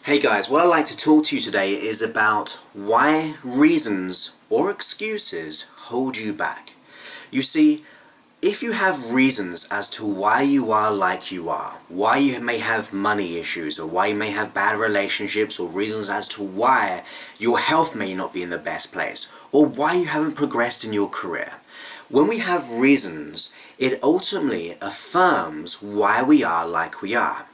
Hey guys, what I'd like to talk to you today is about why reasons or excuses hold you back. You see, if you have reasons as to why you are like you are, why you may have money issues, or why you may have bad relationships, or reasons as to why your health may not be in the best place, or why you haven't progressed in your career, when we have reasons, it ultimately affirms why we are like we are.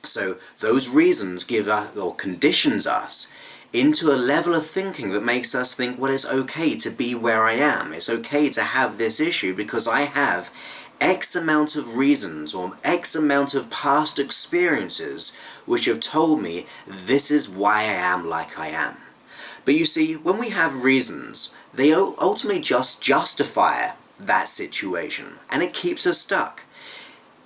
So those reasons give us, or conditions us, into a level of thinking that makes us think, well, it's okay to be where I am. It's okay to have this issue because I have X amount of reasons or X amount of past experiences which have told me this is why I am like I am. But you see, when we have reasons, they ultimately just justify that situation, and it keeps us stuck.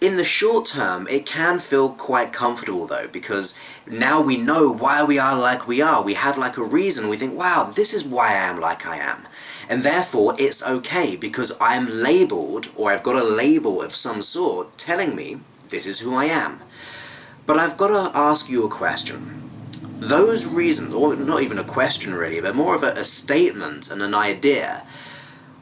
In the short term, it can feel quite comfortable though, because now we know why we are like we are. We have like a reason. We think, wow, this is why I am like I am. And therefore, it's okay because I'm labeled, or I've got a label of some sort telling me this is who I am. But I've got to ask you a question. Those reasons, or not even a question really, but more of a statement and an idea,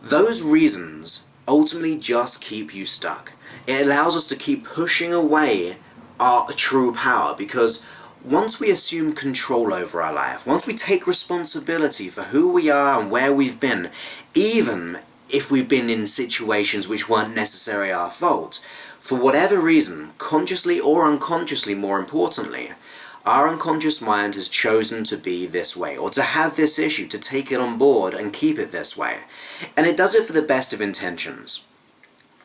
those reasons ultimately just keep you stuck. It allows us to keep pushing away our true power, because once we assume control over our life, once we take responsibility for who we are and where we've been, even if we've been in situations which weren't necessarily our fault, for whatever reason, consciously or unconsciously more importantly, our unconscious mind has chosen to be this way, or to have this issue, to take it on board and keep it this way. And it does it for the best of intentions.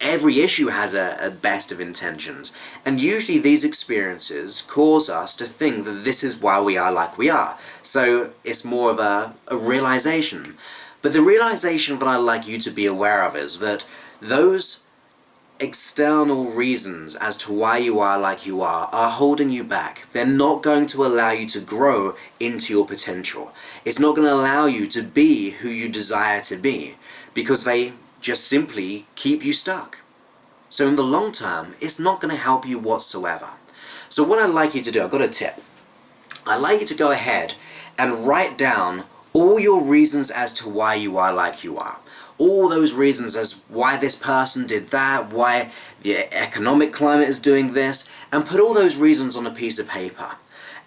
Every issue has a best of intentions, and usually these experiences cause us to think that this is why we are like we are. So it's more of a realization. But the realization that I'd like you to be aware of is that those external reasons as to why you are like you are holding you back. They're not going to allow you to grow into your potential. It's not going to allow you to be who you desire to be, because they just simply keep you stuck. So in the long term, it's not going to help you whatsoever. So what I'd like you to do, I've got a tip. I'd like you to go ahead and write down all your reasons as to why you are like you are. All those reasons as why this person did that, why the economic climate is doing this, and put all those reasons on a piece of paper.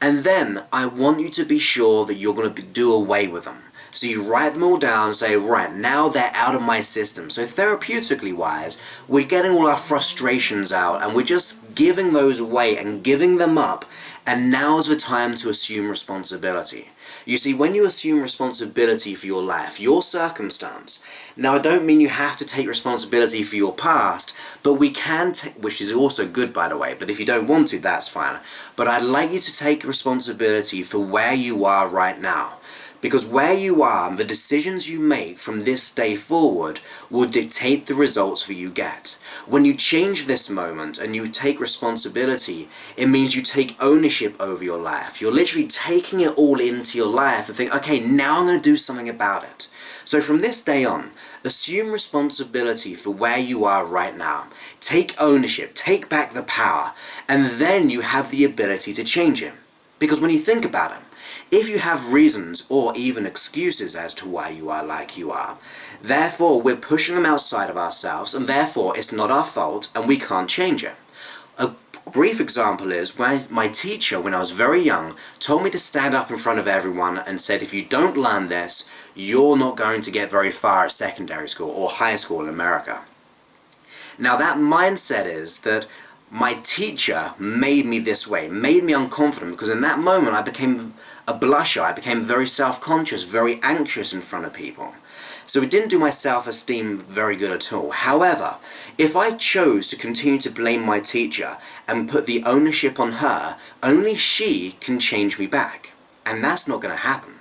And then I want you to be sure that you're going to do away with them. So you write them all down and say, right, now they're out of my system. So therapeutically wise, we're getting all our frustrations out and we're just giving those away and giving them up. And now's the time to assume responsibility. You see, when you assume responsibility for your life, your circumstance, now I don't mean you have to take responsibility for your past, but we can which is also good by the way, but if you don't want to, that's fine. But I'd like you to take responsibility for where you are right now. Because where you are and the decisions you make from this day forward will dictate the results that you get. When you change this moment and you take responsibility, it means you take ownership over your life. You're literally taking it all into your life and think, okay, now I'm going to do something about it. So from this day on, assume responsibility for where you are right now. Take ownership, take back the power, and then you have the ability to change it. Because when you think about it, if you have reasons or even excuses as to why you are like you are, therefore we're pushing them outside of ourselves, and therefore it's not our fault and we can't change it. A brief example is when my teacher, when I was very young, told me to stand up in front of everyone and said, if you don't learn this, you're not going to get very far at secondary school or high school in America. Now that mindset is that my teacher made me this way, made me unconfident, because in that moment I became a blusher, I became very self-conscious, very anxious in front of people. So it didn't do my self-esteem very good at all. However, if I chose to continue to blame my teacher and put the ownership on her, only she can change me back. And that's not going to happen,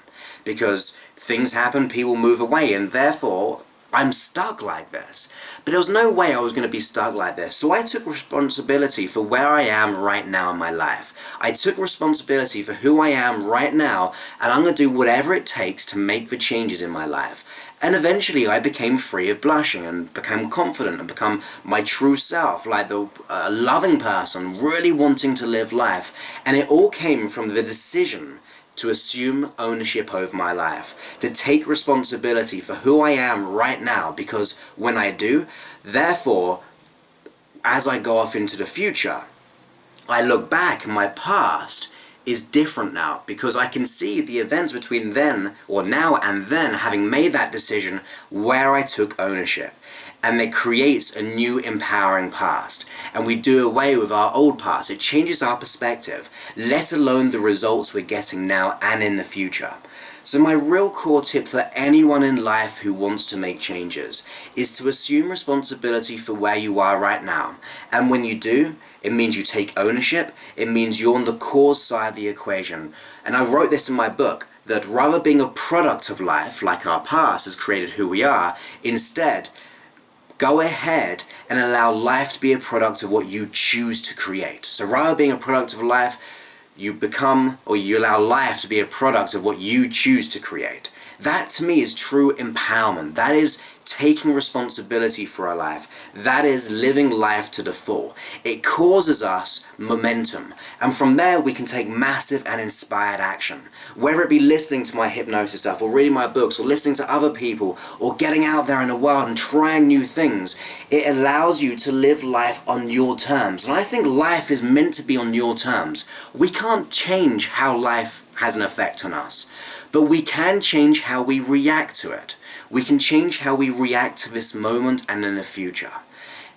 because things happen, people move away, and therefore I'm stuck like this. But there was no way I was going to be stuck like this. So I took responsibility for where I am right now in my life. I took responsibility for who I am right now, and I'm going to do whatever it takes to make the changes in my life. And eventually I became free of blushing and became confident and become my true self, like the loving person, really wanting to live life. And it all came from the decision to assume ownership over my life, to take responsibility for who I am right now, because when I do, therefore, as I go off into the future, I look back and my past is different now, because I can see the events between then, or now and then, having made that decision where I took ownership. And it creates a new empowering past. And we do away with our old past. It changes our perspective, let alone the results we're getting now and in the future. So my real core tip for anyone in life who wants to make changes is to assume responsibility for where you are right now. And when you do, it means you take ownership. It means you're on the cause side of the equation. And I wrote this in my book, that rather being a product of life, like our past has created who we are, instead, go ahead and allow life to be a product of what you choose to create. So rather being a product of life, you become, or you allow life to be a product of what you choose to create. That to me is true empowerment. That is taking responsibility for our life. That is living life to the full. It causes us momentum, and from there we can take massive and inspired action. Whether it be listening to my hypnosis stuff, or reading my books, or listening to other people, or getting out there in the world and trying new things, it allows you to live life on your terms. And I think life is meant to be on your terms. We can't change how life has an effect on us, but we can change how we react to it. We can change how we react to this moment and in the future.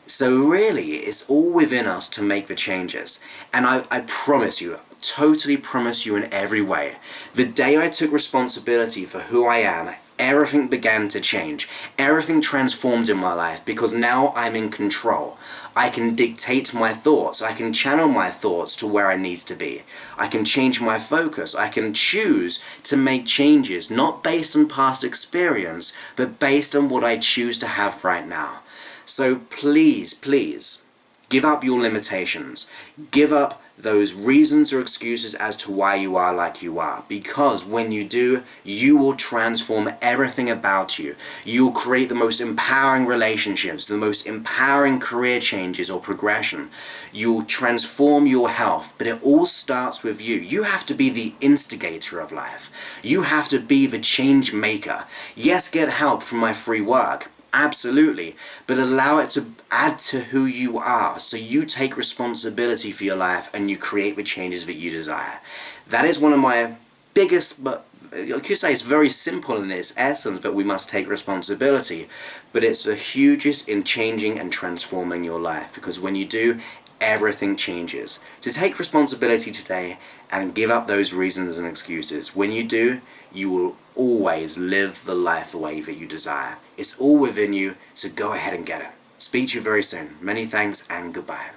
So really, it's all within us to make the changes. And I promise you, totally promise you in every way, the day I took responsibility for who I am, everything began to change. Everything transformed in my life, because now I'm in control. I can dictate my thoughts. I can channel my thoughts to where I need to be. I can change my focus. I can choose to make changes, not based on past experience, but based on what I choose to have right now. So please, please, give up your limitations. Give up those reasons or excuses as to why you are like you are. Because when you do, you will transform everything about you. You will create the most empowering relationships, the most empowering career changes or progression. You will transform your health, but it all starts with you. You have to be the instigator of life. You have to be the change maker. Yes, get help from my free work. Absolutely, but allow it to add to who you are, so you take responsibility for your life and you create the changes that you desire. That is one of my biggest, but I could say it's very simple in its essence, that we must take responsibility, but it's the hugest in changing and transforming your life, because when you do, everything changes. To take responsibility today and give up those reasons and excuses. When you do, you will always live the life the way that you desire. It's all within you, so go ahead and get it. Speak to you very soon. Many thanks and goodbye.